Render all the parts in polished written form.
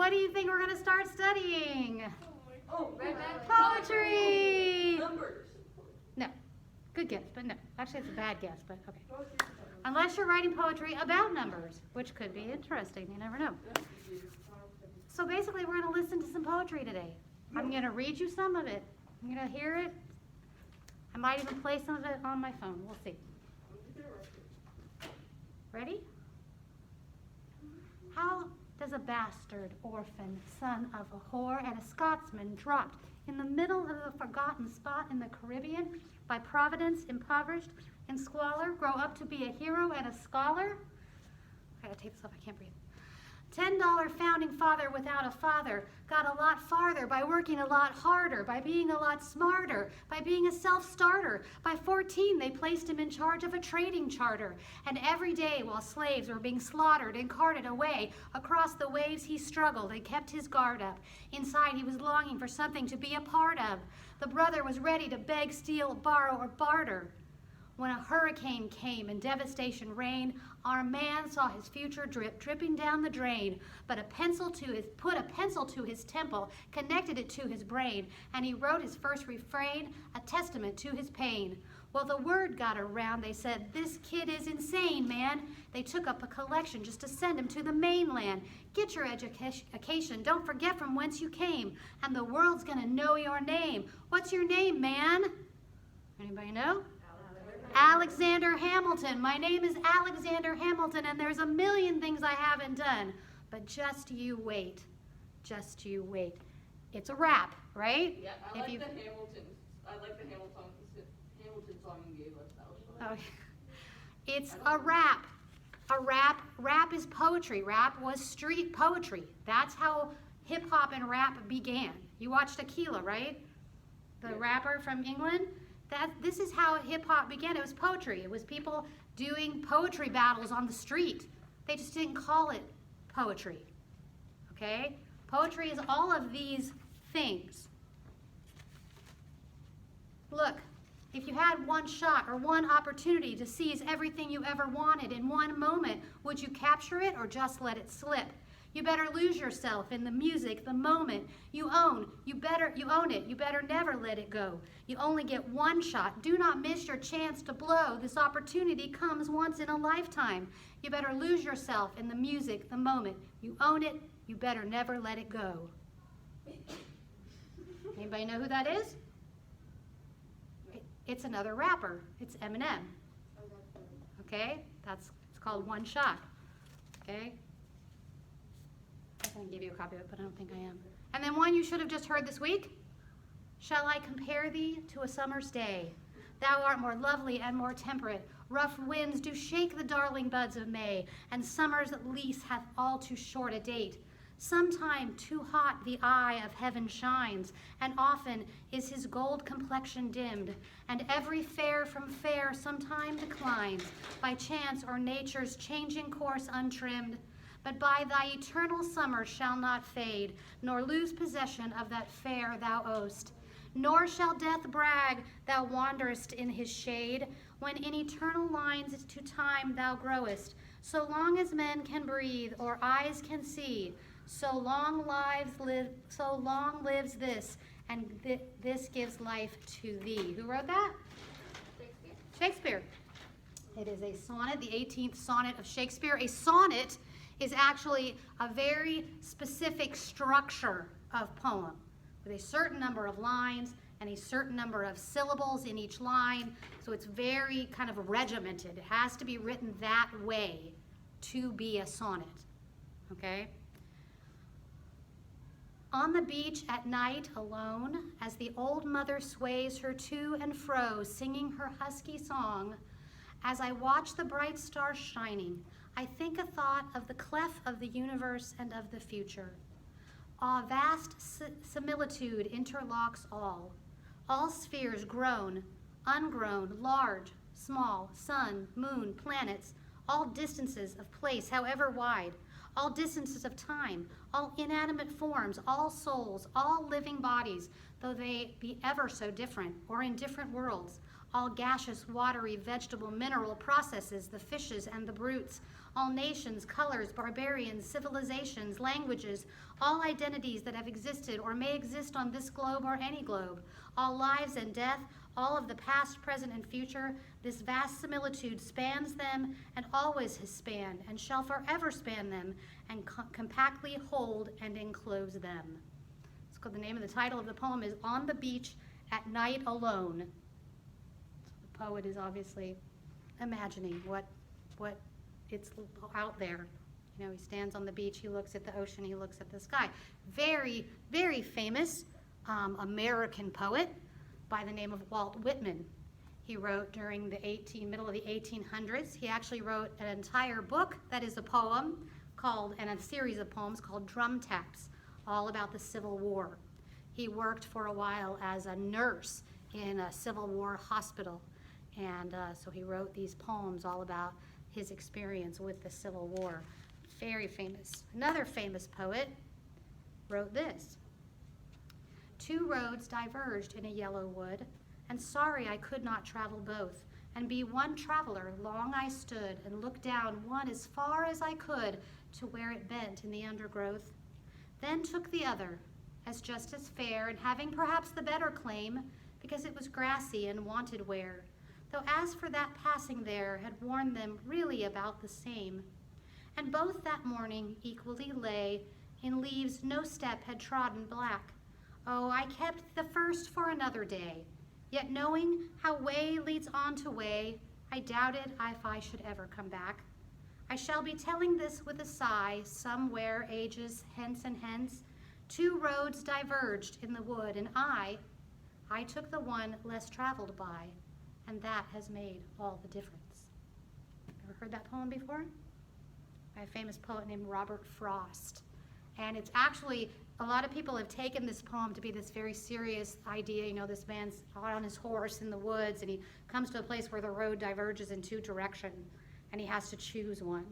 what do you think we're going to start studying? Oh, Poetry! Numbers. No. Good guess, but no. Actually, it's a bad guess, but okay. Unless you're writing poetry about numbers, which could be interesting. You never know. So basically, we're going to listen to some poetry today. I'm going to read you some of it. I'm going to hear it. I might even play some of it on my phone. We'll see. Ready? How does a bastard orphan, son of a whore and a Scotsman, dropped in the middle of a forgotten spot in the Caribbean, by Providence impoverished in squalor, grow up to be a hero and a scholar? I gotta take this off, I can't breathe. $10 founding father without a father got a lot farther by working a lot harder, by being a lot smarter, by being a self-starter. By 14, they placed him in charge of a trading charter. And every day while slaves were being slaughtered and carted away, across the waves he struggled and kept his guard up. Inside he was longing for something to be a part of. The brother was ready to beg, steal, borrow, or barter. When a hurricane came and devastation reigned, our man saw his future dripping down the drain, but put a pencil to his temple, connected it to his brain, and he wrote his first refrain, a testament to his pain. Well, the word got around, they said, this kid is insane, man. They took up a collection just to send him to the mainland. Get your education, don't forget from whence you came, and the world's gonna know your name. What's your name, man? Anybody know? Alexander Hamilton. My name is Alexander Hamilton, and there's a million things I haven't done. But just you wait. Just you wait. It's a rap, right? Yeah, I like the Hamilton song you gave us. That was fun. Okay. It's a rap. Rap is poetry. Rap was street poetry. That's how hip hop and rap began. You watched Aquila, right? The rapper from England. This is how hip-hop began. It was poetry. It was people doing poetry battles on the street. They just didn't call it poetry, okay? Poetry is all of these things. Look, if you had one shot or one opportunity to seize everything you ever wanted in one moment, would you capture it or just let it slip? You better lose yourself in the music, the moment you own. You own it. You better never let it go. You only get one shot. Do not miss your chance to blow. This opportunity comes once in a lifetime. You better lose yourself in the music, the moment you own it. You better never let it go. Anybody know who that is? It's another rapper. It's Eminem. Okay? It's called One Shot. Okay? I can give you a copy of it, but I don't think I am. And then one you should have just heard this week. Shall I compare thee to a summer's day? Thou art more lovely and more temperate. Rough winds do shake the darling buds of May, and summer's lease hath all too short a date. Sometime too hot the eye of heaven shines, and often is his gold complexion dimmed, and every fair from fair sometime declines, by chance or nature's changing course untrimmed. But by thy eternal summer shall not fade, nor lose possession of that fair thou owest. Nor shall death brag thou wanderest in his shade, when in eternal lines to time thou growest. So long as men can breathe or eyes can see, so long lives this, and this gives life to thee. Who wrote that? Shakespeare. It is a sonnet, the 18th sonnet of Shakespeare. A sonnet is actually a very specific structure of poem with a certain number of lines and a certain number of syllables in each line. So it's very kind of regimented. It has to be written that way to be a sonnet, okay? On the beach at night alone, as the old mother sways her to and fro, singing her husky song, as I watch the bright stars shining, I think a thought of the clef of the universe and of the future. Ah, vast similitude interlocks all spheres grown, ungrown, large, small, sun, moon, planets, all distances of place, however wide, all distances of time, all inanimate forms, all souls, all living bodies, though they be ever so different or in different worlds, all gaseous, watery, vegetable, mineral processes, the fishes and the brutes, all nations, colors, barbarians, civilizations, languages, all identities that have existed or may exist on this globe or any globe, all lives and death, all of the past, present, and future, this vast similitude spans them and always has spanned and shall forever span them and compactly hold and enclose them. So the name of the title of the poem is On the Beach at Night Alone. So the poet is obviously imagining what it's out there. You know, he stands on the beach, he looks at the ocean, he looks at the sky. Very, very famous American poet by the name of Walt Whitman. He wrote during the middle of the 1800s. He actually wrote an entire book that is a poem called, and a series of poems called Drum Taps, all about the Civil War. He worked for a while as a nurse in a Civil War hospital, and so he wrote these poems all about his experience with the Civil War. Very famous. Another famous poet wrote this. Two roads diverged in a yellow wood, and sorry I could not travel both, and be one traveler. Long I stood and looked down one as far as I could to where it bent in the undergrowth. Then took the other, as just as fair, and having perhaps the better claim, because it was grassy and wanted wear, though as for that passing there had worn them really about the same. And both that morning equally lay in leaves no step had trodden black. Oh, I kept the first for another day, yet knowing how way leads on to way, I doubted if I should ever come back. I shall be telling this with a sigh, somewhere ages hence and hence, two roads diverged in the wood, and I took the one less traveled by, and that has made all the difference. Ever heard that poem before? By a famous poet named Robert Frost. And it's actually, a lot of people have taken this poem to be this very serious idea. You know, this man's out on his horse in the woods, and he comes to a place where the road diverges in two directions, and he has to choose one.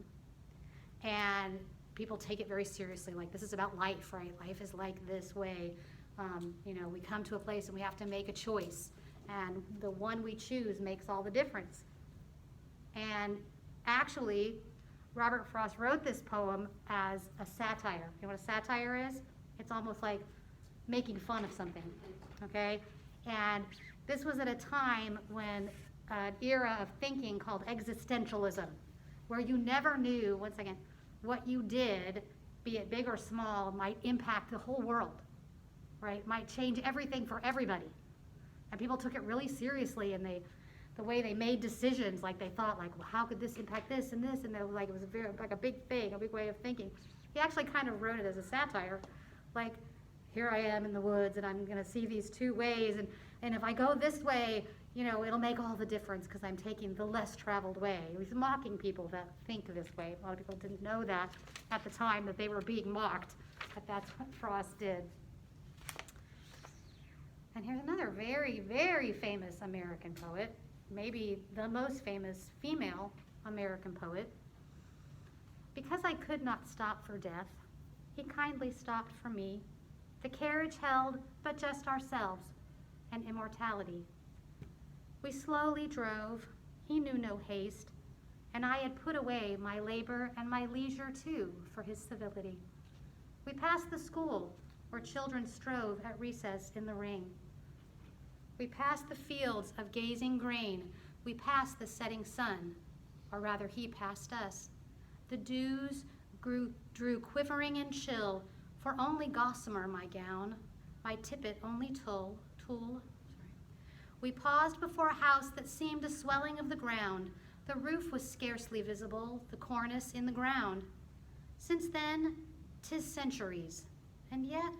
And people take it very seriously, like this is about life, right? Life is like this way. You know, we come to a place and we have to make a choice, and the one we choose makes all the difference. And actually, Robert Frost wrote this poem as a satire. You know what a satire is? It's almost like making fun of something, okay? And this was at a time when an era of thinking called existentialism, where you never knew, once again, what you did, be it big or small, might impact the whole world, right? Might change everything for everybody. And people took it really seriously, and the way they made decisions, like they thought, like, well, how could this impact this, and they were like, it was like a big thing, a big way of thinking. He actually kind of wrote it as a satire, like, here I am in the woods, and I'm going to see these two ways, and if I go this way, you know, it'll make all the difference because I'm taking the less traveled way. He was mocking people that think this way. A lot of people didn't know that at the time, that they were being mocked, but that's what Frost did. And here's another very, very famous American poet, maybe the most famous female American poet. Because I could not stop for death, he kindly stopped for me. The carriage held but just ourselves and immortality. We slowly drove, he knew no haste, and I had put away my labor and my leisure too for his civility. We passed the school where children strove at recess in the ring. We passed the fields of gazing grain. We passed the setting sun, or rather he passed us. The dews drew quivering and chill, for only gossamer my gown, my tippet only tulle. We paused before a house that seemed a swelling of the ground. The roof was scarcely visible, the cornice in the ground. Since then, 'tis centuries, and yet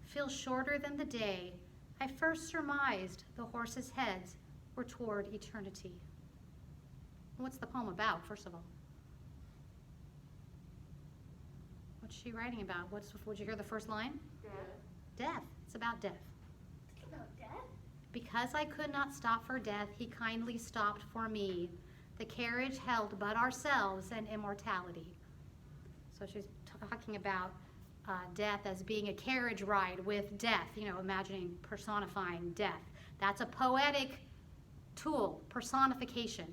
feels shorter than the day I first surmised the horses' heads were toward eternity. What's the poem about, first of all? What's she writing about? Would you hear the first line? Death. It's about death. It's about death? Because I could not stop for death, he kindly stopped for me. The carriage held but ourselves and immortality. So she's talking about death as being a carriage ride with death, you know, imagining personifying death. That's a poetic tool, personification,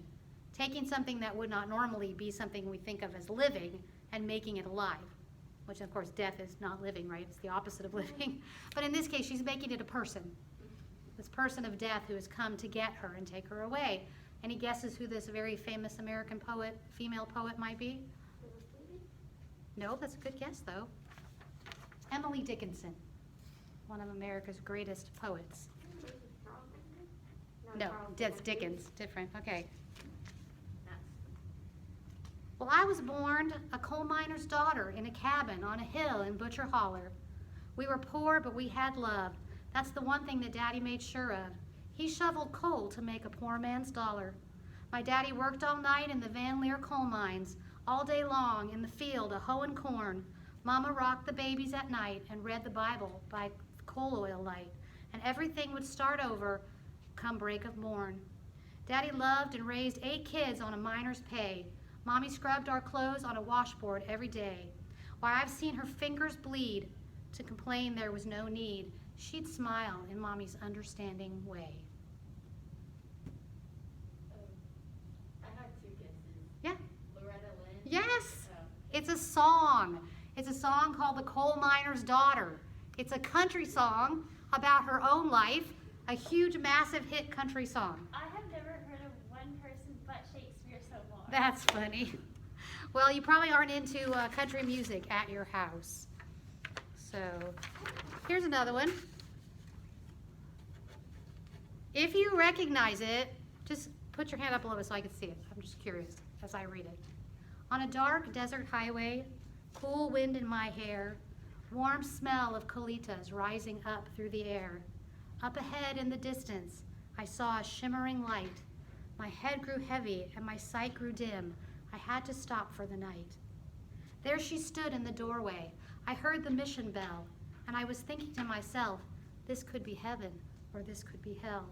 taking something that would not normally be something we think of as living and making it alive, which of course death is not living, right? It's the opposite of living. But in this case, she's making it a person, this person of death who has come to get her and take her away. Any guesses who this very famous American poet, female poet, might be? No, that's a good guess though. Emily Dickinson, one of America's greatest poets. No, that's Dickens, different, okay. Well, I was born a coal miner's daughter in a cabin on a hill in Butcher Holler. We were poor, but we had love. That's the one thing that Daddy made sure of. He shoveled coal to make a poor man's dollar. My daddy worked all night in the Van Leer coal mines, all day long in the field a hoeing corn. Mama rocked the babies at night and read the Bible by coal oil light, and everything would start over come break of morn. Daddy loved and raised 8 kids on a miner's pay. Mommy scrubbed our clothes on a washboard every day. Why, I've seen her fingers bleed to complain there was no need. She'd smile in Mommy's understanding way. I have 2 guesses. Yeah. Loretta Lynn. Yes. Oh. It's a song. It's a song called The Coal Miner's Daughter. It's a country song about her own life, a huge, massive hit country song. I have never heard of one person but Shakespeare so far. That's funny. Well, you probably aren't into country music at your house. So, here's another one. If you recognize it, just put your hand up a little bit so I can see it. I'm just curious as I read it. On a dark desert highway, cool wind in my hair, warm smell of colitas rising up through the air. Up ahead in the distance, I saw a shimmering light. My head grew heavy and my sight grew dim. I had to stop for the night. There she stood in the doorway. I heard the mission bell, and I was thinking to myself, this could be heaven or this could be hell.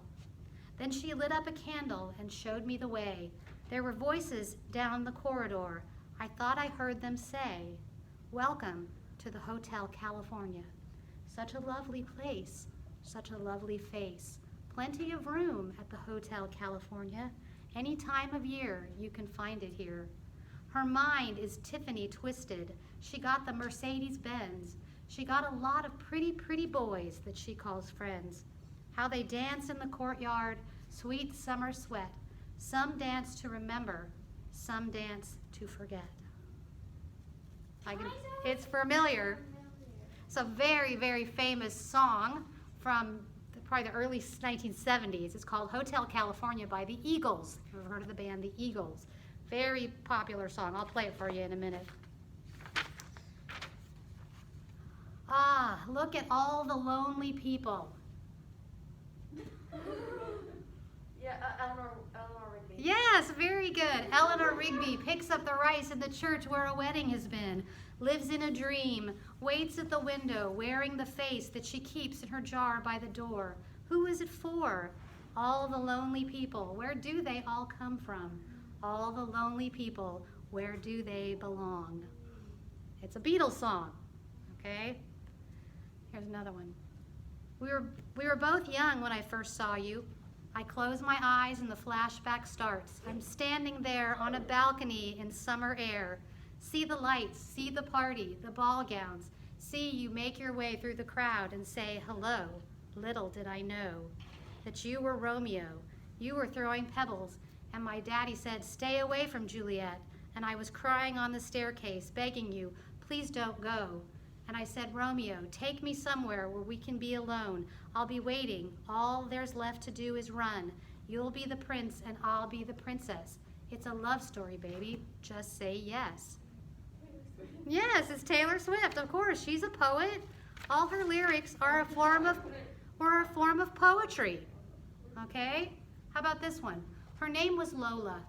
Then she lit up a candle and showed me the way. There were voices down the corridor. I thought I heard them say, welcome to the Hotel California. Such a lovely place, such a lovely face. Plenty of room at the Hotel California. Any time of year you can find it here. Her mind is Tiffany twisted. She got the Mercedes-Benz. She got a lot of pretty, pretty boys that she calls friends. How they dance in the courtyard, sweet summer sweat. Some dance to remember, some dance to forget. It's familiar. It's a very, very famous song from probably the early 1970s. It's called Hotel California by the Eagles. If you've ever heard of the band, the Eagles. Very popular song. I'll play it for you in a minute. Ah, look at all the lonely people. Yeah, Eleanor Rigby. Yes, very good. Eleanor Rigby picks up the rice in the church where a wedding has been, lives in a dream, waits at the window, wearing the face that she keeps in her jar by the door. Who is it for? All the lonely people. Where do they all come from? All the lonely people. Where do they belong? It's a Beatles song, okay? Here's another one. We were both young when I first saw you. I close my eyes and the flashback starts. I'm standing there on a balcony in summer air. See the lights, see the party, the ball gowns. See you make your way through the crowd and say hello. Little did I know that you were Romeo. You were throwing pebbles, and my daddy said, stay away from Juliet. And I was crying on the staircase, begging you, please don't go. And I said, Romeo, take me somewhere where we can be alone. I'll be waiting. All there's left to do is run. You'll be the prince and I'll be the princess. It's a love story, baby. Just say yes. Yes, it's Taylor Swift, of course. She's a poet. All her lyrics are a form of poetry. Okay? How about this one? Her name was Lola.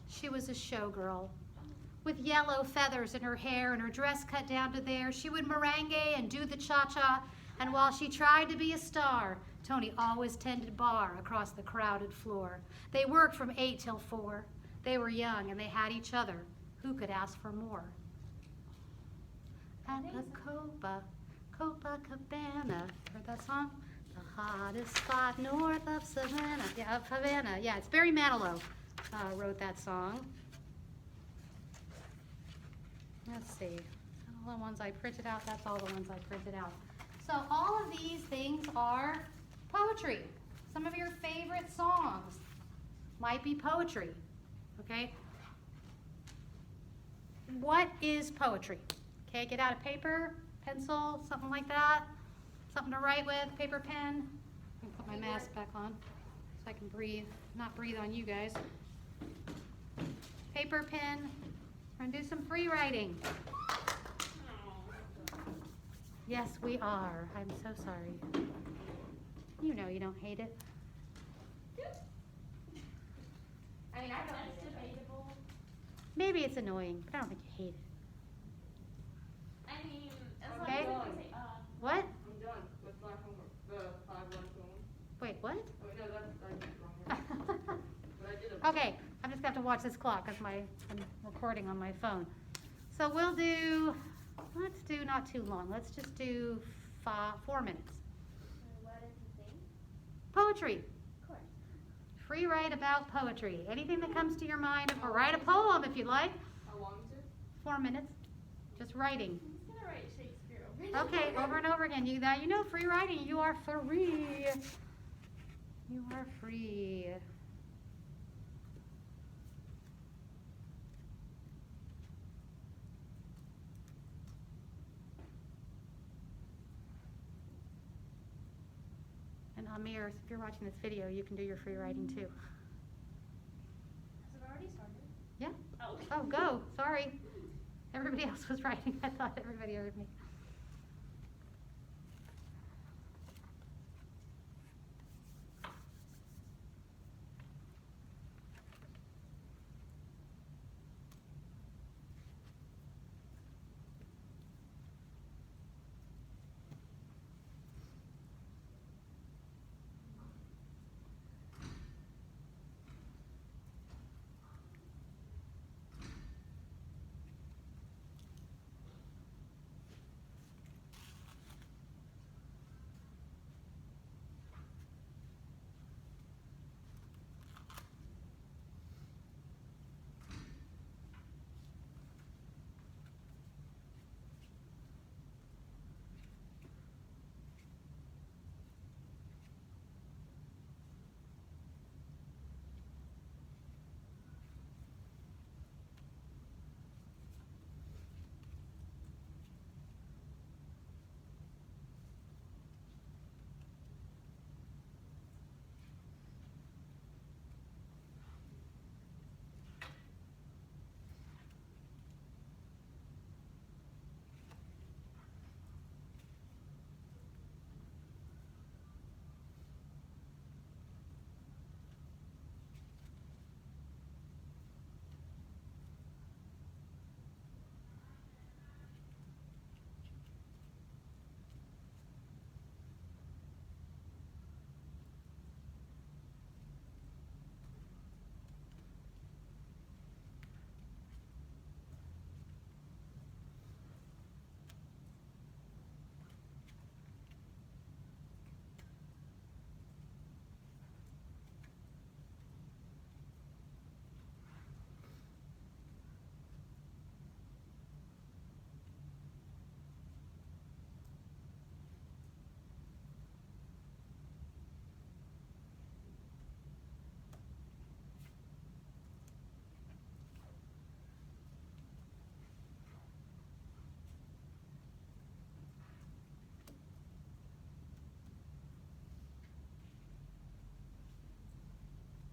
She was a showgirl. With yellow feathers in her hair and her dress cut down to there, she would merengue and do the cha-cha. And while she tried to be a star, Tony always tended bar across the crowded floor. They worked from 8 till 4. They were young and they had each other. Who could ask for more? At the Copacabana, heard that song? The hottest spot north of Savannah. Yeah, of Havana. Yeah, it's Barry Manilow wrote that song. Let's see. All the ones I printed out, that's all the ones I printed out. So all of these things are poetry. Some of your favorite songs might be poetry, okay? What is poetry? Okay, get out a paper, pencil, something like that. Something to write with, paper, pen. I'm gonna put my mask back on so I can breathe, not breathe on you guys. Paper, pen. We're gonna do some free writing. Yes, we are. I'm so sorry. You know you don't hate it. I mean, I don't That's need it. debatable. Maybe it's annoying, but I don't think you hate it. I mean, as Okay. long as you say, What? I'm done with my homework, the 5-1 Wait, what? Oh, no, I did it wrong. But I did it. Okay, I'm just gonna have to watch this clock because I'm recording on my phone. So we'll do, let's do not too long. Let's just do 4 minutes. what is the thing? Poetry. Of course. Free write about poetry. Anything that comes to your mind, or write a poem if you'd like. How long is it? 4 minutes. Just writing. I'm just gonna write Shakespeare over and Okay, over and over again. You know free writing. You are free. You are free. And Amir, if you're watching this video, you can do your free writing too. Has it already started? Yeah? Oh. Oh, go. Sorry. Everybody else was writing. I thought everybody heard me.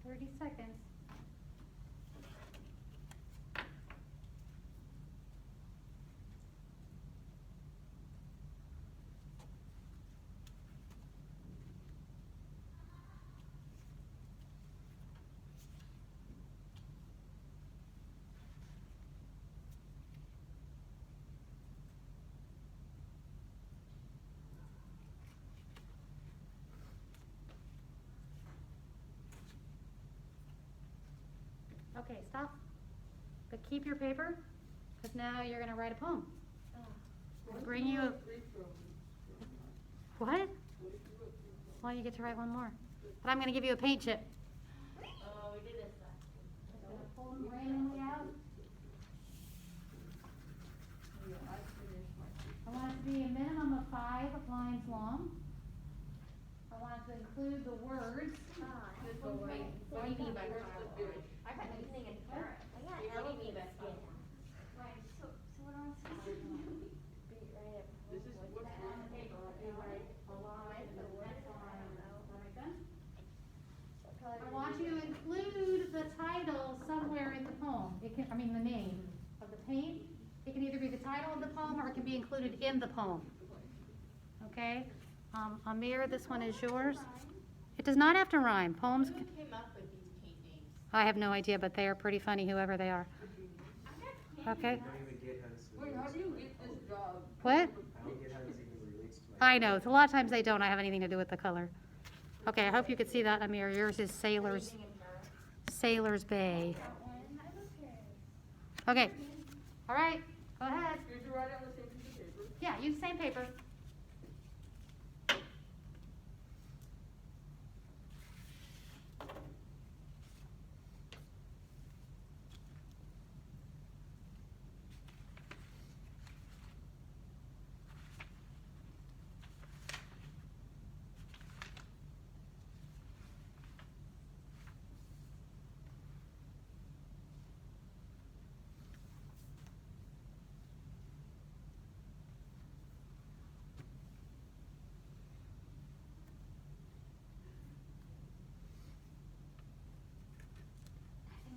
Thirty seconds. Okay, stop. But keep your paper, because now you're going to write a poem. I'll bring you a... What? Well, you get to write one more. But I'm gonna give you a paint chip. Oh, we did this last week. Just gonna pull them randomly out. Yeah, I finished my. I want it to be a minimum of 5 lines long. I want it to include the words. Wait, what do you mean by five? I got anything in Paris. I got what do you mean by skin? Right, so what am I supposed to do? This is what's On the paper, you write along with the words. I don't know. All right then? What color I want you to include the title somewhere in the poem. The name of the paint. It can either be the title of the poem or it can be included in the poem. Okay? Amir, this one is yours. It does not have to rhyme. Poems, Who came up with these paint names? I have no idea, but they are pretty funny, whoever they are. Okay? I don't even get how this Wait, how do you get this job? What? I don't get how this even relates to my. I know. A lot of times they don't. I have anything to do with the color. Okay, I hope you could see that, Amir. Yours is Sailor's Bay. that one? I was curious. Okay. All right. Go ahead. Did you write it on the same piece of paper? Yeah, use the same paper.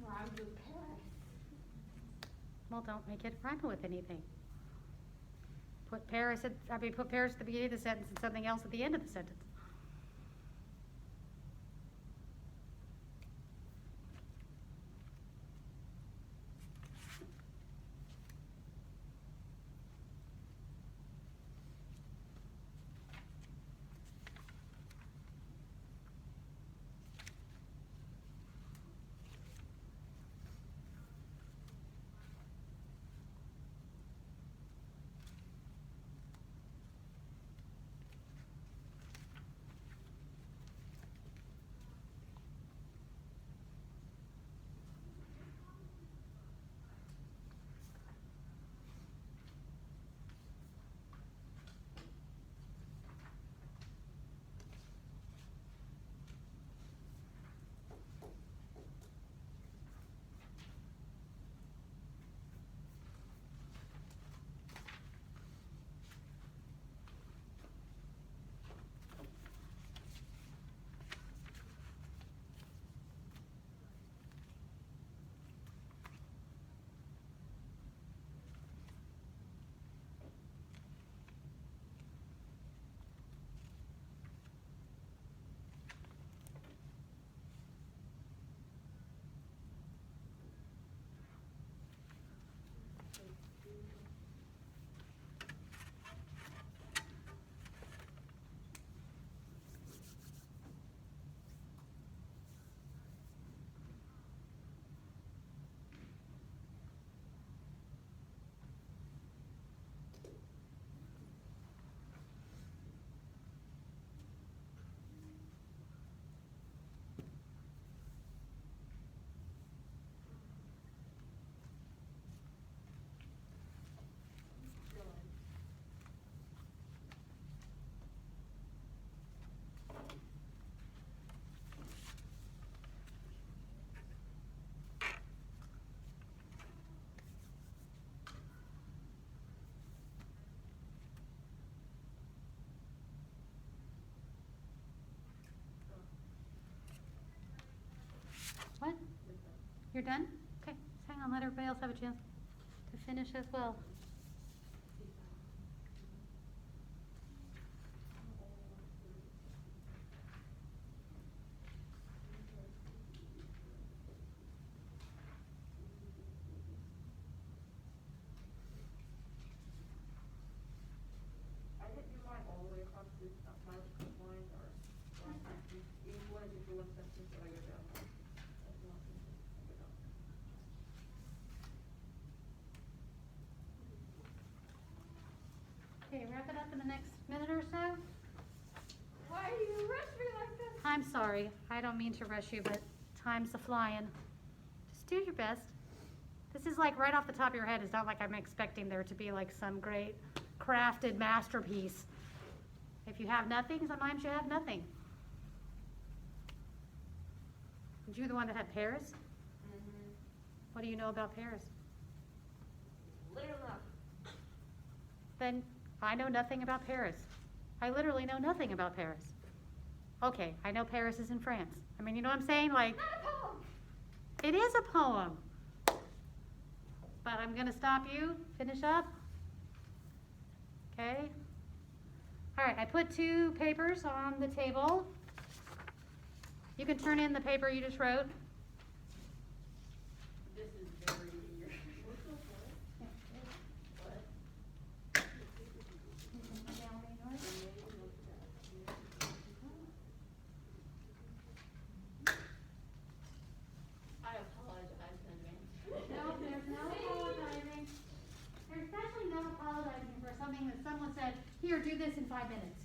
Rhymes with Paris. Well, don't make it rhyme with anything. Put Paris at the beginning of the sentence and something else at the end of the sentence. What? You're done? Okay, just hang on, let everybody else have a chance to finish as well. I didn't do mine all the way across this, my line, or each one is just one sentence that I go down. That's one sentence, I go down. Okay, wrap it up in the next minute or so. Why do you rush me I'm sorry. I don't mean to rush you, but time's a-flying. Just do your best. This is like right off the top of your head. It's not like I'm expecting there to be like some great crafted masterpiece. If you have nothing, sometimes you have nothing. And you're the one that had Paris? Mm-hmm. What do you know about Paris? Literally not. Then I know nothing about Paris. I literally know nothing about Paris. Okay, I know Paris is in France. I mean, you know what I'm saying? Like, Not a poem. it is a poem. But I'm gonna stop you, finish up. Okay? All right, I put 2 papers on the table. You can turn in the paper you just wrote. This is very weird. I apologize in advance. No, there's no apologizing. There's especially no apologizing for something that someone said, here, do this in 5 minutes.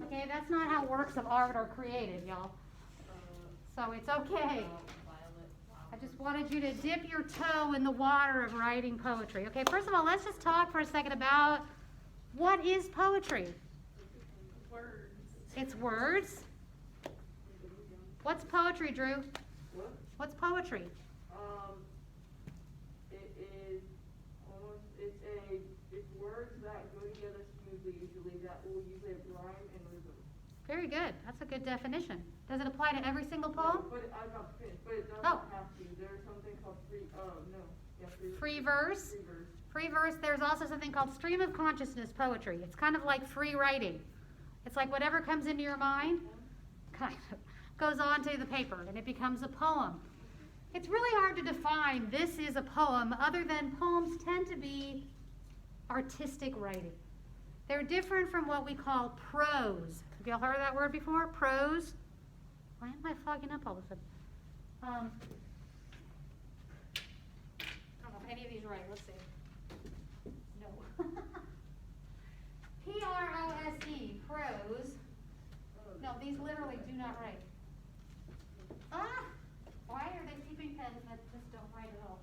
Okay, that's not how works of art are created, y'all. So it's okay. I just wanted you to dip your toe in the water of writing poetry. Okay, first of all, let's just talk for a second about what is poetry. Words. It's words. What's poetry, Drew? What? What's poetry? It is almost, it's words that go together smoothly usually, that will usually have rhyme and rhythm. Very good. That's a good definition. Does it apply to every single poem? Yeah, but I'm not finished, but it doesn't Oh. have to. There's something called free Free verse. Free verse. Free verse, there's also something called stream of consciousness poetry. It's kind of like free writing. It's like whatever comes into your mind kind of goes onto the paper and it becomes a poem. It's really hard to define this is a poem other than poems tend to be artistic writing. They're different from what we call prose. Have y'all heard of that word before? Prose? Why am I fogging up all of a sudden? I don't know if any of these are right. Let's see. No. P-R-O-S-E, prose. No, these literally do not write. Ah! Why are they keeping pens that just don't write at all?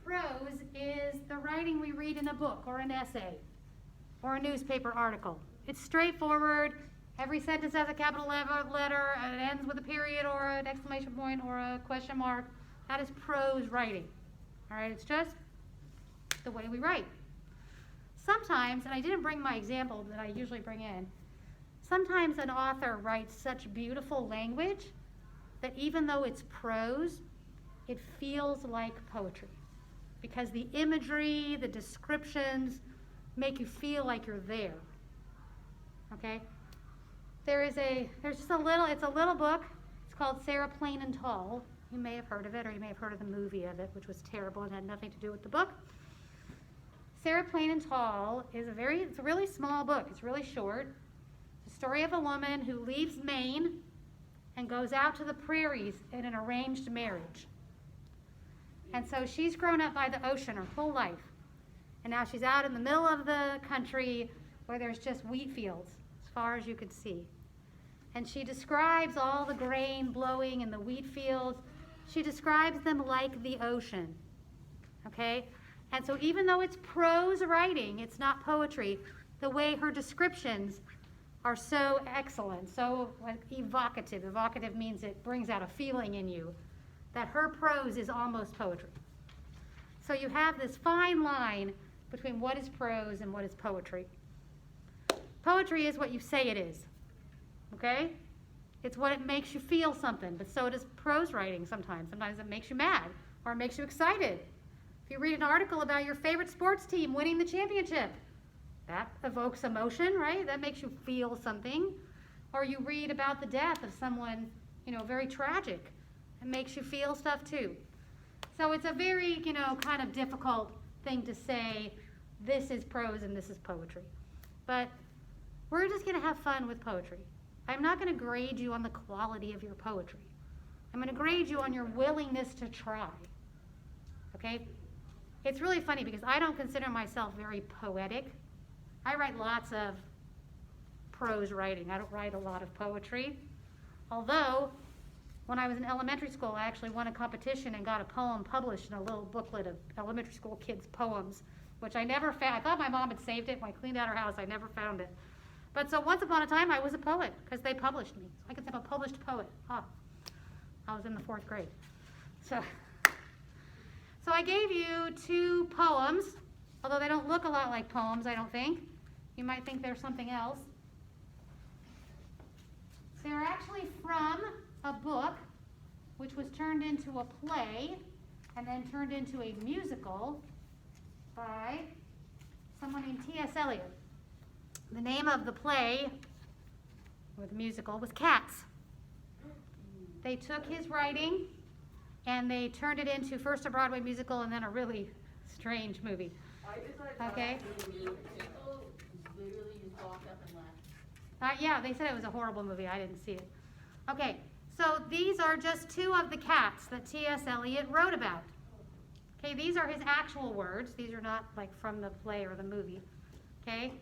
Prose is the writing we read in a book or an essay or a newspaper article. It's straightforward. Every sentence has a capital letter, and it ends with a period or an exclamation point or a question mark. That is prose writing. All right, it's just the way we write. Sometimes, and I didn't bring my example that I usually bring in, sometimes an author writes such beautiful language that even though it's prose, it feels like poetry. Because the imagery, the descriptions make you feel like you're there. Okay? There's just a little, it's a little book. It's called Sarah Plain and Tall. You may have heard of it, or you may have heard of the movie of it, which was terrible and had nothing to do with the book. Sarah Plain and Tall is it's a really small book. It's really short. It's a story of a woman who leaves Maine and goes out to the prairies in an arranged marriage. And so she's grown up by the ocean her whole life. And now she's out in the middle of the country where there's just wheat fields as far as you could see. And she describes all the grain blowing in the wheat fields. She describes them like the ocean. Okay? And so even though it's prose writing, it's not poetry, the way her descriptions are so excellent, so evocative. Evocative means it brings out a feeling in you, that her prose is almost poetry. So you have this fine line between what is prose and what is poetry. Poetry is what you say it is, okay? It's what it makes you feel something, but so does prose writing sometimes. Sometimes it makes you mad, or it makes you excited. If you read an article about your favorite sports team winning the championship, that evokes emotion, right? That makes you feel something. Or you read about the death of someone, very tragic. It makes you feel stuff too. So it's a very, kind of difficult thing to say, this is prose and this is poetry. But we're just going to have fun with poetry. I'm not going to grade you on the quality of your poetry. I'm going to grade you on your willingness to try. Okay? It's really funny because I don't consider myself very poetic. I write lots of prose writing. I don't write a lot of poetry. Although, when I was in elementary school, I actually won a competition and got a poem published in a little booklet of elementary school kids' poems, which I never found. I thought my mom had saved it when I cleaned out her house. I never found it. But so once upon a time, I was a poet because they published me. So I could say I'm a published poet. I was in the 4th grade. So I gave you 2 poems, although they don't look a lot like poems, I don't think. You might think they're something else. They're actually from a book which was turned into a play and then turned into a musical by someone named T.S. Eliot. The name of the play, or the musical, was Cats. They took his writing and they turned it into first a Broadway musical and then a really strange movie. I decided Okay. people literally just walked up and left. Yeah, they said it was a horrible movie. I didn't see it. Okay, so these are just 2 of the cats that T.S. Eliot wrote about. Okay, these are his actual words. These are not like from the play or the movie. Okay?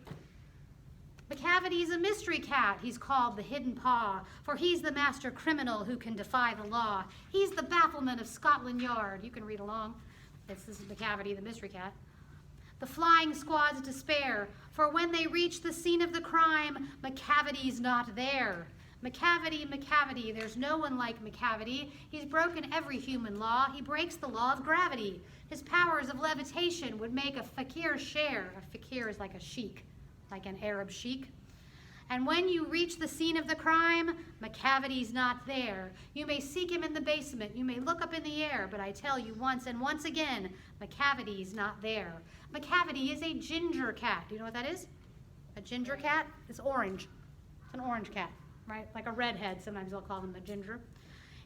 McCavity's a mystery cat, he's called the Hidden Paw, for he's the master criminal who can defy the law. He's the bafflement of Scotland Yard. You can read along. This is McCavity, the mystery cat. The flying squad's despair, for when they reach the scene of the crime, McCavity's not there. McCavity, there's no one like McCavity. He's broken every human law. He breaks the law of gravity. His powers of levitation would make a fakir share. A fakir is like a sheik, like an Arab sheik. And when you reach the scene of the crime, McCavity's not there. You may seek him in the basement. You may look up in the air, but I tell you once and once again, McCavity's not there. McCavity is a ginger cat. Do you know what that is? A ginger cat? It's orange. It's an orange cat, right? Like a redhead. Sometimes they'll call him a ginger.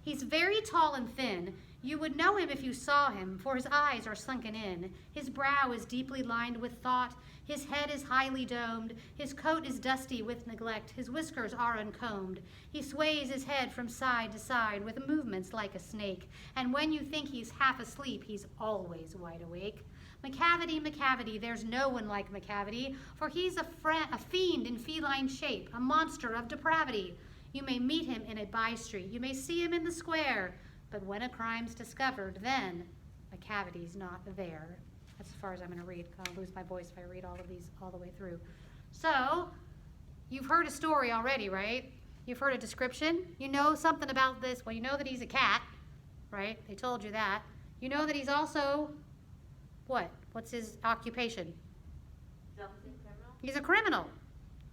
He's very tall and thin. You would know him if you saw him, for his eyes are sunken in. His brow is deeply lined with thought. His head is highly domed. His coat is dusty with neglect. His whiskers are uncombed. He sways his head from side to side with movements like a snake. And when you think he's half asleep, he's always wide awake. McCavity, there's no one like McCavity, for he's a fiend in feline shape, a monster of depravity. You may meet him in a by-street. You may see him in the square. But when a crime's discovered, then McCavity's not there. That's as far as I'm going to read. I'll lose my voice if I read all of these all the way through. So, you've heard a story already, right? You've heard a description. You know something about this. Well, you know that he's a cat, right? They told you that. You know that he's also, what? What's his occupation? He's a criminal,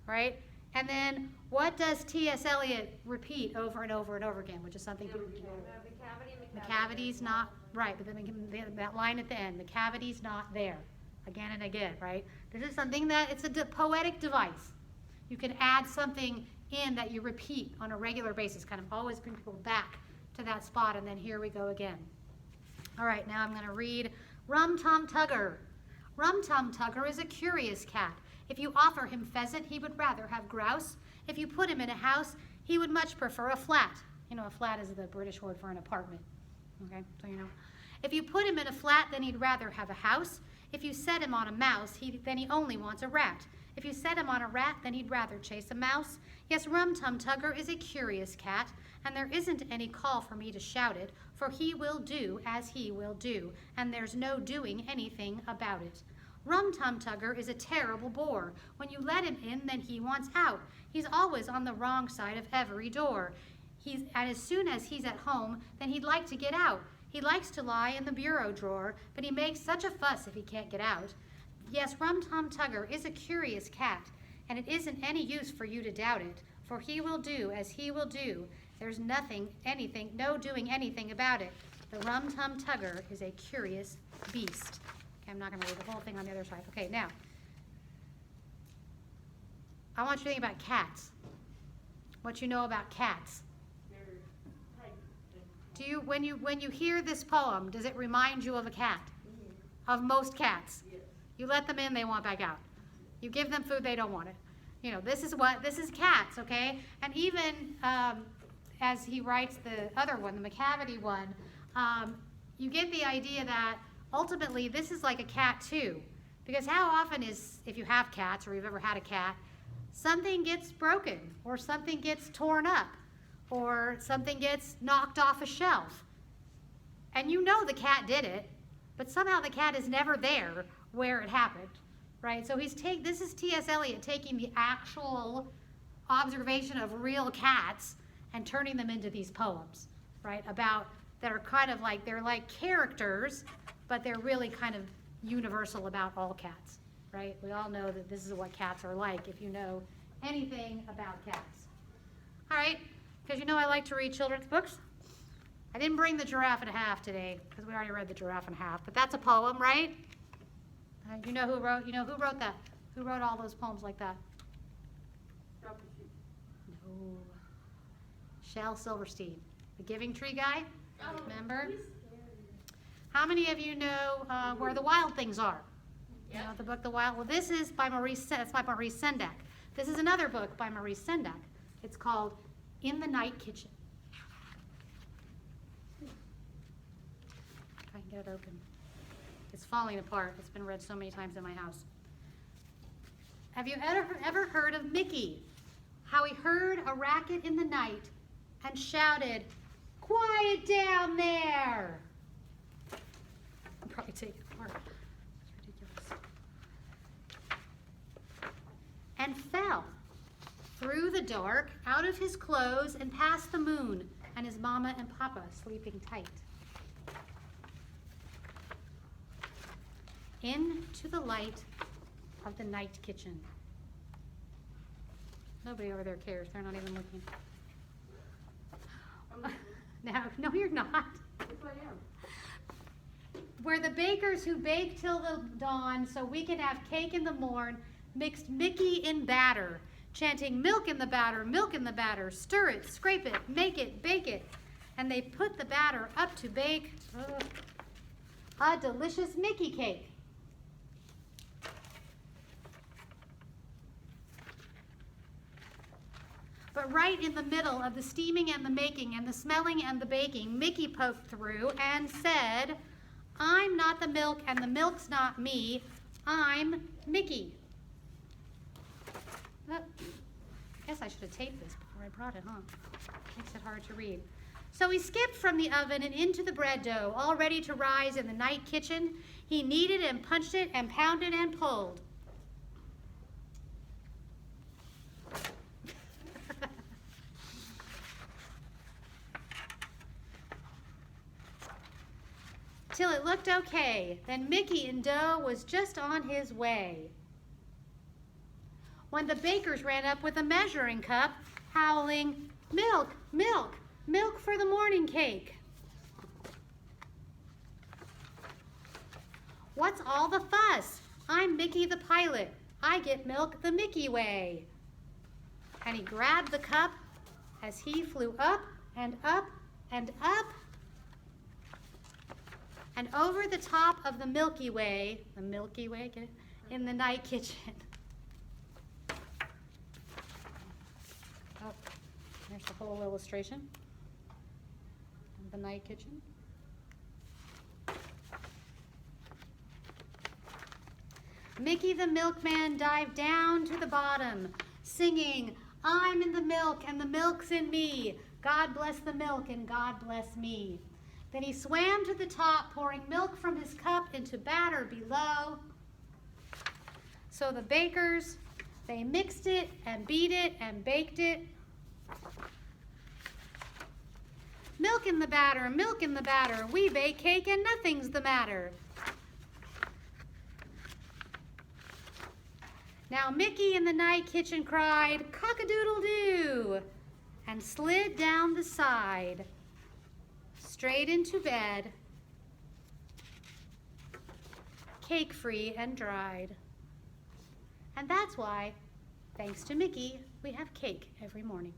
right? And then what does T.S. Eliot repeat over and over and over again, which is something McCavity's not, right, but then that line at the end, McCavity's not there, again and again, right? This is something that, it's a poetic device. You can add something in that you repeat on a regular basis, kind of always bring people back to that spot, and then here we go again. All right, now I'm going to read Rum Tum Tugger. Rum Tum Tugger is a curious cat. If you offer him pheasant, he would rather have grouse. If you put him in a house, he would much prefer a flat. You know, a flat is the British word for an apartment. Okay, so you know. If you put him in a flat, then he'd rather have a house. If you set him on a mouse, then he only wants a rat. If you set him on a rat, then he'd rather chase a mouse. Yes, Rum Tum Tugger is a curious cat, and there isn't any call for me to shout it, for he will do as he will do, and there's no doing anything about it. Rum Tum Tugger is a terrible bore. When you let him in, then he wants out. He's always on the wrong side of every door. And as soon as he's at home, then he'd like to get out. He likes to lie in the bureau drawer, but he makes such a fuss if he can't get out. Yes, Rum Tum Tugger is a curious cat, and it isn't any use for you to doubt it, for he will do as he will do. There's no doing anything about it. The Rum Tum Tugger is a curious beast. Okay, I'm not going to read the whole thing on the other side. Okay, now, I want you to think about cats. What you know about cats. Do you, when you hear this poem, does it remind you of a cat? Of most cats? You let them in, they want back out. You give them food, they don't want it. You know, this is cats, okay? And even as he writes the other one, the McCavity one, you get the idea that ultimately this is like a cat too. Because how often if you have cats or you've ever had a cat, something gets broken, or something gets torn up, or something gets knocked off a shelf. And you know the cat did it, but somehow the cat is never there where it happened, right? So this is T.S. Eliot taking the actual observation of real cats and turning them into these poems, right? That are kind of like, they're like characters, but they're really kind of universal about all cats, right? We all know that this is what cats are like if you know anything about cats. All right, because you know I like to read children's books. I didn't bring the Giraffe in Half today because we already read the Giraffe in Half, but that's a poem, right? You know who wrote that? Who wrote all those poems like that? Dr. Seuss. No. Shel Silverstein, the Giving Tree guy. Remember? How many of you know Where the Wild Things Are? You know the book The Wild. Well, this is by Maurice Sendak. This is another book by Maurice Sendak. It's called In the Night Kitchen. Try and get it open. It's falling apart. It's been read so many times in my house. Have you ever heard of Mickey? How he heard a racket in the night and shouted, "Quiet down there!" I'll probably take it apart. It's ridiculous. And fell through the dark, out of his clothes, and past the moon and his mama and papa sleeping tight. Into the light of the night kitchen. Nobody over there cares. They're not even looking. No, you're not. Yes, I am. Where the bakers who bake till the dawn so we can have cake in the morn mixed Mickey in batter, chanting milk in the batter, stir it, scrape it, make it, bake it. And they put the batter up to bake a delicious Mickey cake. But right in the middle of the steaming and the making and the smelling and the baking, Mickey poked through and said, "I'm not the milk and the milk's not me. I'm Mickey." I guess I should have taped this before I brought it, huh? Makes it hard to read. So he skipped from the oven and into the bread dough, all ready to rise in the night kitchen. He kneaded and punched it and pounded and pulled. Till it looked okay. Then Mickey in dough was just on his way. When the bakers ran up with a measuring cup, howling, "Milk, milk, milk for the morning cake." "What's all the fuss? I'm Mickey the pilot. I get milk the Mickey way." And he grabbed the cup as he flew up and up and up and over the top of the Milky Way, get it? In the night kitchen. Oh, there's the whole illustration of the night kitchen. Mickey the milkman dived down to the bottom, singing, "I'm in the milk and the milk's in me. God bless the milk and God bless me." Then he swam to the top, pouring milk from his cup into batter below. So the bakers, they mixed it and beat it and baked it. Milk in the batter, we bake cake and nothing's the matter. Now Mickey in the night kitchen cried, "Cock-a-doodle-doo," and slid down the side, straight into bed, cake-free and dried. And that's why, thanks to Mickey, we have cake every morning.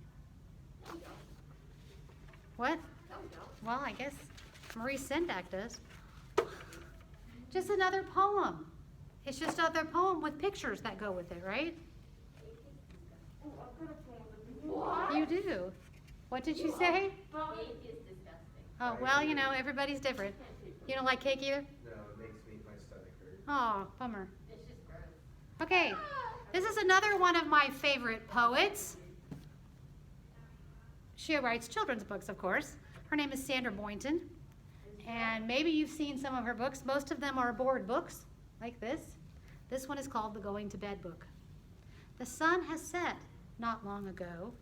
What? Well, I guess Maurice Sendak does. Just another poem. It's just another poem with pictures that go with it, right? Oh, I've got a poem. What? You do. What did you say? Cake is disgusting. Oh, well, you know, everybody's different. You don't like cake either? No, it makes my stomach hurt. Oh, bummer. It's just gross. Okay, This is another one of my favorite poets. She writes children's books, of course. Her name is Sandra Boynton. And maybe you've seen some of her books. Most of them are board books, like this. This one is called the Going to Bed book. The sun has set not long ago.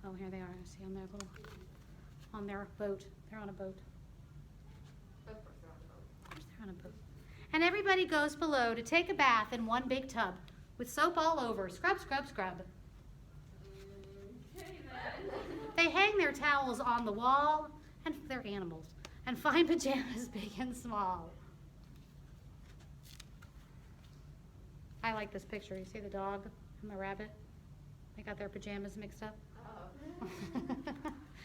Oh, here they are. See on their on their boat. They're on a boat. Of course they're on the boat. Of course they're on a boat. And everybody goes below to take a bath in one big tub with soap all over. Scrub, scrub, scrub. Okay then. They hang their towels on the wall, and they're animals, and find pajamas big and small. I like this picture. You see the dog and the rabbit? They got their pajamas mixed up. Oh.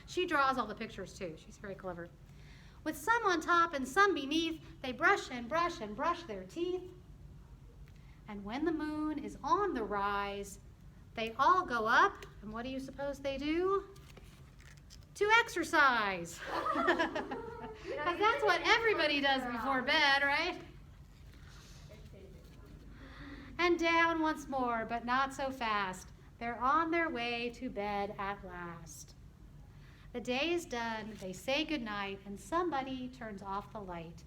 She draws all the pictures too. She's very clever. With some on top and some beneath, they brush and brush and brush their teeth. And when the moon is on the rise, they all go up, and what do you suppose they do? To exercise. Because that's what everybody does before bed, right? And down once more, but not so fast. They're on their way to bed at last. The day is done, they say goodnight, and somebody turns off the light.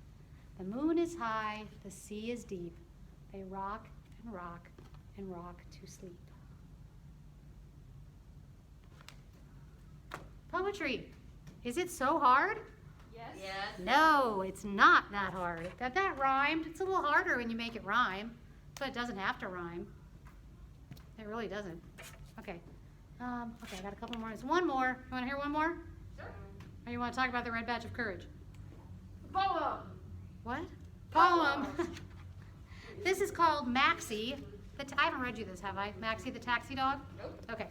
The moon is high, the sea is deep. They rock and rock and rock to sleep. Poetry. Is it so hard? Yes. Yes. No, it's not that hard. That rhymed. It's a little harder when you make it rhyme, but it doesn't have to rhyme. It really doesn't. Okay. Okay, I got a couple more. There's one more. You want to hear one more? Sure. Or you want to talk about the Red Badge of Courage? Poem. What? Poem. This is called Maxie. I haven't read you this, have I? Maxie the taxi dog? Nope. Okay.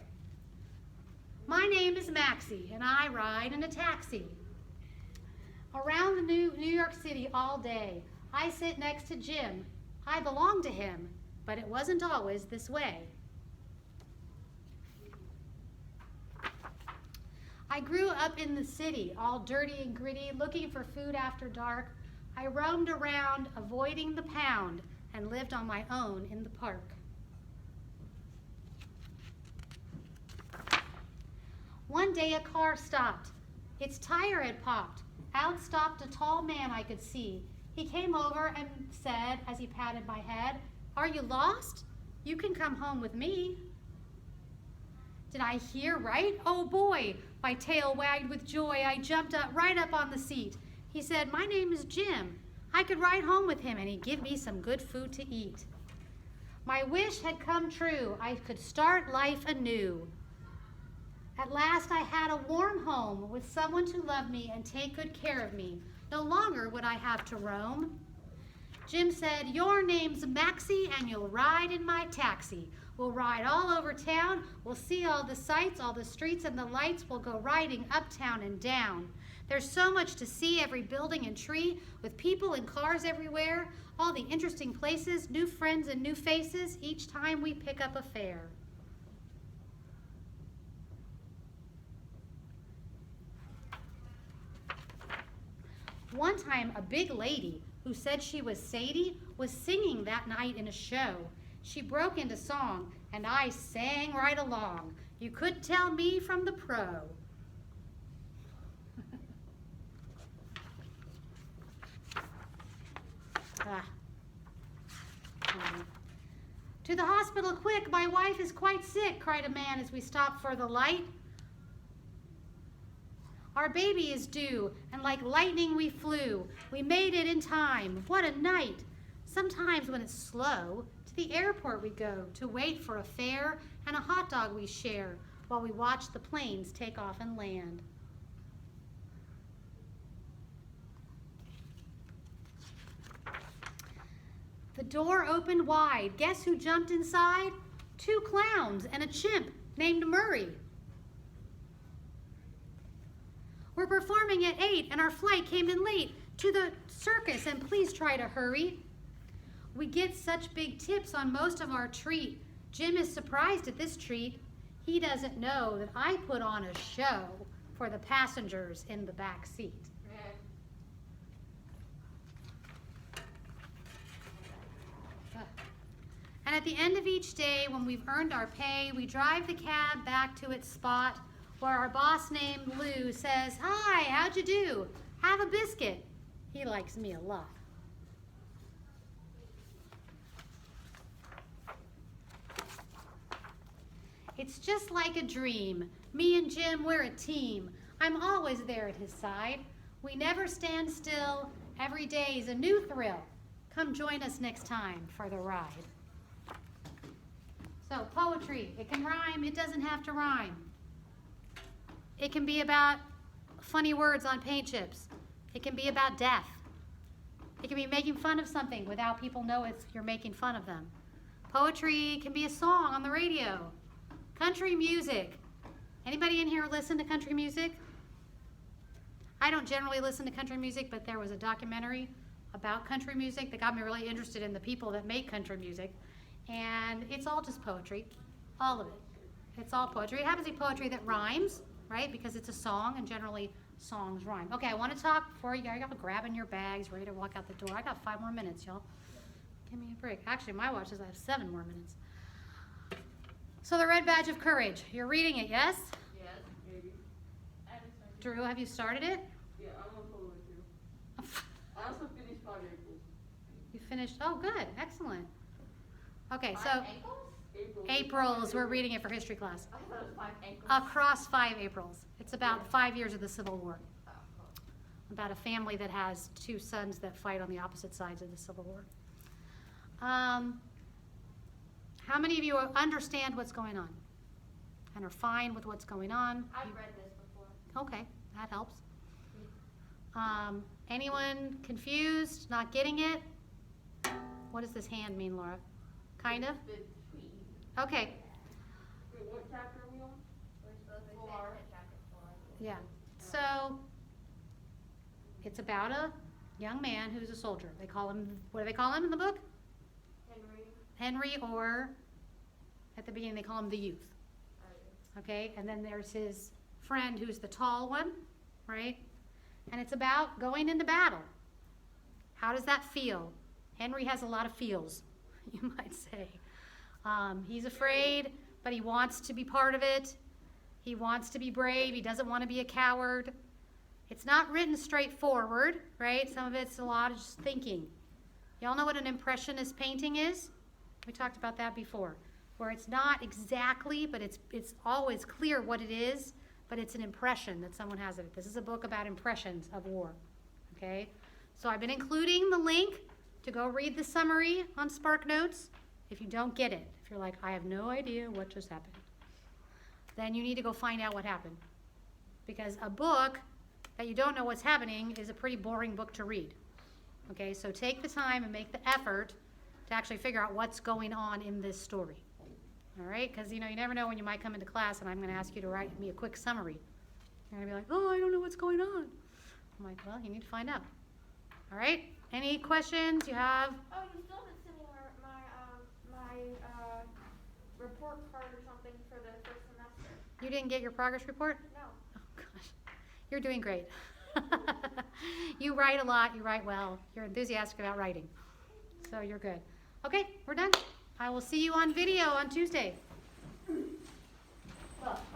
My name is Maxie, and I ride in a taxi. Around the New York City all day, I sit next to Jim. I belong to him, but it wasn't always this way. I grew up in the city, all dirty and gritty, looking for food after dark. I roamed around, avoiding the pound, and lived on my own in the park. One day a car stopped. Its tire had popped. Out stopped a tall man I could see. He came over and said, as he patted my head, "Are you lost? You can come home with me." Did I hear right? Oh boy! My tail wagged with joy. I jumped up right up on the seat. He said, "My name is Jim. I could ride home with him and he'd give me some good food to eat." My wish had come true. I could start life anew. At last I had a warm home with someone to love me and take good care of me. No longer would I have to roam. Jim said, "Your name's Maxie and you'll ride in my taxi. We'll ride all over town. We'll see all the sights, all the streets and the lights. We'll go riding uptown and down. There's so much to see, every building and tree, with people and cars everywhere, all the interesting places, new friends and new faces, each time we pick up a fare." One time, a big lady who said she was Sadie was singing that night in a show. She broke into song, and I sang right along. You could tell me from the pro. To the hospital quick, my wife is quite sick, cried a man as we stopped for the light. Our baby is due, and like lightning we flew. We made it in time. What a night. Sometimes when it's slow, to the airport we go to wait for a fare and a hot dog we share while we watch the planes take off and land. The door opened wide. Guess who jumped inside? 2 clowns and a chimp named Murray. We're performing at 8 and our flight came in late to the circus, and please try to hurry. We get such big tips on most of our treat. Jim is surprised at this treat. He doesn't know that I put on a show for the passengers in the back seat. And And at the end of each day, when we've earned our pay, we drive the cab back to its spot where our boss named Lou says, "Hi, how'd you do? Have a biscuit." He likes me a lot. It's just like a dream. Me and Jim, we're a team. I'm always there at his side. We never stand still. Every day is a new thrill. Come join us next time for the ride. So, poetry. It can rhyme. It doesn't have to rhyme. It can be about funny words on paint chips. It can be about death. It can be making fun of something without people know you're making fun of them. Poetry can be a song on the radio. Country music. Anybody in here listen to country music? I don't generally listen to country music, but there was a documentary about country music that got me really interested in the people that make country music. And it's all just poetry, all of it. It's all poetry. It happens to be poetry that rhymes, right? Because it's a song, and generally songs rhyme. Okay, I want to talk before you guys are grabbing your bags, ready to walk out the door. I got 5 more minutes, y'all. Give me a break. Actually, my watch says I have 7 more minutes. So the Red Badge of Courage. You're reading it, yes? Yes, maybe. Drew, have you started it? Yeah, I'm gonna follow it too. I also finished 5 April. You finished? Oh, good. Excellent. Okay, so 5 ankles? April's, we're reading it for history class. I thought it was 5 ankles. Across 5 Aprils. It's about 5 years of the Civil War. Oh, cool. About a family that has 2 sons that fight on the opposite sides of the Civil War. How many of you understand what's going on and are fine with what's going on? I've read this before. Okay, that helps. Anyone confused, not getting it? What does this hand mean, Laura? Kind of? Between. Okay, Wait, what chapter are we on? We're supposed to be 4. in chapter 4. yeah. So, it's about a young man who's a soldier. They call him, what do they call him in the book? Henry, or at the beginning they call him the youth. Okay, and then there's his friend who's the tall one, right? And it's about going into battle. How does that feel? Henry has a lot of feels, you might say. He's afraid, but he wants to be part of it. He wants to be brave. He doesn't want to be a coward. It's not written straightforward, right? Some of it's a lot of just thinking. Y'all know what an impressionist painting is? We talked about that before, where it's not exactly, but it's always clear what it is, but it's an impression that someone has of it. This is a book about impressions of war, okay? So I've been including the link to go read the summary on SparkNotes. If you don't get it, if you're like, I have no idea what just happened, then you need to go find out what happened. Because a book that you don't know what's happening is a pretty boring book to read. Okay, so take the time and make the effort to actually figure out what's going on in this story. All right, because you never know when you might come into class and I'm going to ask you to write me a quick summary. You're going to be like, oh, I don't know what's going on. I'm like, well, you need to find out. All right, any questions you have? Oh, you still haven't sent me my report card or something for the first semester. You didn't get your progress report? No. Oh, gosh. You're doing great. You write a lot. You write well. You're enthusiastic about writing. So you're good. Okay, we're done. I will see you on video on Tuesday.